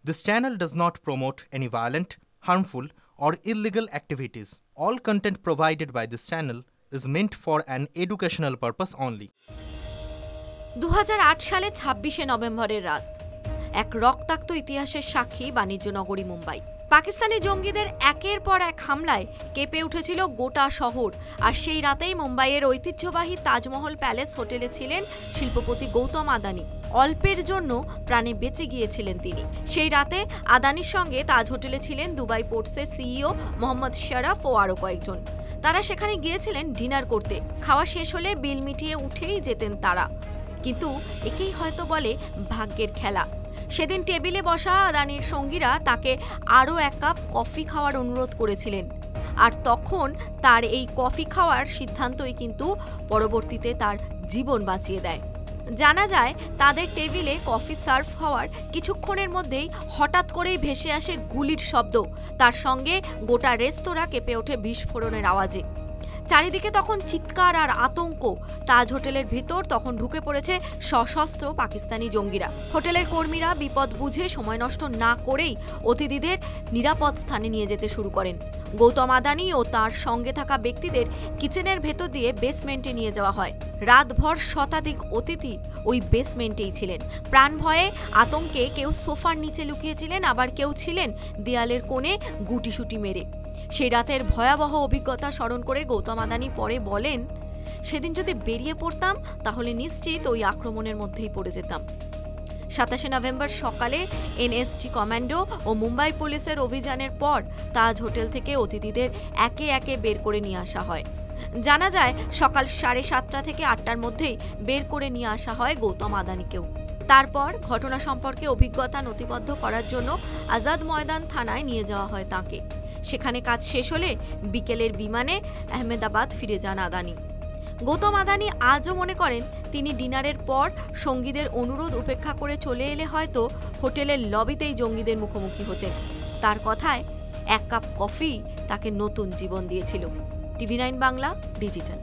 This channel does not promote any violent, harmful, or illegal activities. All content provided by this channel is meant for an educational purpose only. 2008 সালে 26শে নভেম্বরের রাত এক রক্তাক্ত ইতিহাসের সাক্ষী বাণিজ্য নগরী মুম্বাই। পাকিস্তানি জঙ্গিদের একের পর এক হামলায় কেঁপে উঠেছিল গোটা শহর। আর সেই রাতেই মুম্বাইয়ের ঐতিহ্যবাহী তাজমহল প্যালেস হোটেলে ছিলেন শিল্পপতি গৌতম আদানি। অল্পের জন্য প্রাণে বেঁচে গিয়েছিলেন তিনি। সেই রাতে আদানির সঙ্গে তাজ হোটেলে ছিলেন দুবাই পোর্টসের সিইও মোহাম্মদ শরাফ ও আরও কয়েকজন। তারা সেখানে গিয়েছিলেন ডিনার করতে। খাওয়া শেষ হলে বিল মিটিয়ে উঠেই যেতেন তারা। কিন্তু একেই হয়তো বলে ভাগ্যের খেলা। সেদিন টেবিলে বসা আদানির সঙ্গীরা তাকে আরও এক কাপ কফি খাওয়ার অনুরোধ করেছিলেন। আর তখন তার এই কফি খাওয়ার সিদ্ধান্তই কিন্তু পরবর্তীতে তার জীবন বাঁচিয়ে দেয়। জানা যায় তাদের টেবিলে কফি সার্ভ হওয়ার কিছুক্ষণের মধ্যেই হঠাৎ করেই ভেসে আসে গুলির শব্দ। তার সঙ্গে গোটা রেস্তোরাঁ কেঁপে ওঠে বিস্ফোরণের আওয়াজে। চারিদিকে তখন চিৎকার আর আতঙ্ক। তাজ হোটেলের ভিতর তখন ঢুকে পড়েছে সশস্ত্র পাকিস্তানি জঙ্গিরা। হোটেলের কর্মীরা বিপদ বুঝে সময় নষ্ট না করেই অতিথিদের নিরাপদ স্থানে নিয়ে যেতে শুরু করেন। গৌতম আদানি ও তার সঙ্গে থাকা ব্যক্তিদের কিচেনের ভেতর দিয়ে বেসমেন্টে নিয়ে যাওয়া হয়। রাতভর শতাধিক অতিথি ওই বেসমেন্টেই ছিলেন। প্রাণ ভয়ে আতঙ্কে কেউ সোফার নিচে লুকিয়েছিলেন, আবার কেউ ছিলেন দেয়ালের কোণে গুটিসুটি মেরে। সেই রাতের ভয়াবহ অভিজ্ঞতা স্মরণ করে গৌতম আদানি পরে বলেন, সেদিন যদি বেরিয়ে পড়তাম তাহলে নিশ্চিত ওই আক্রমণের মধ্যেই পড়ে যেতাম। 27শে নভেম্বর সকালে এনএসজি কমান্ডো ও মুম্বাই পুলিশের অভিযানের পর তাজ হোটেল থেকে অতিথিদের একে একে বের করে নিয়ে আসা হয়। জানা যায় সকাল 7:30 থেকে 8টার মধ্যেই বের করে নিয়ে আসা হয় গৌতম আদানিকেও। তারপর ঘটনা সম্পর্কে অভিজ্ঞতা নথিবদ্ধ করার জন্য আজাদ ময়দান থানায় নিয়ে যাওয়া হয় তাঁকে। সেখানে কাজ শেষ হলে বিকেলের বিমানে আহমেদাবাদ ফিরে যান আদানি। গৌতম আদানি আজও মনে করেন তিনি ডিনারের পর সঙ্গীদের অনুরোধ উপেক্ষা করে চলে এলে হয়তো হোটেলের লবিতেই জঙ্গিদের মুখোমুখি হতেন। তার কথায় এক কাপ কফি তাকে নতুন জীবন দিয়েছিল। টিভি9 বাংলা ডিজিটাল।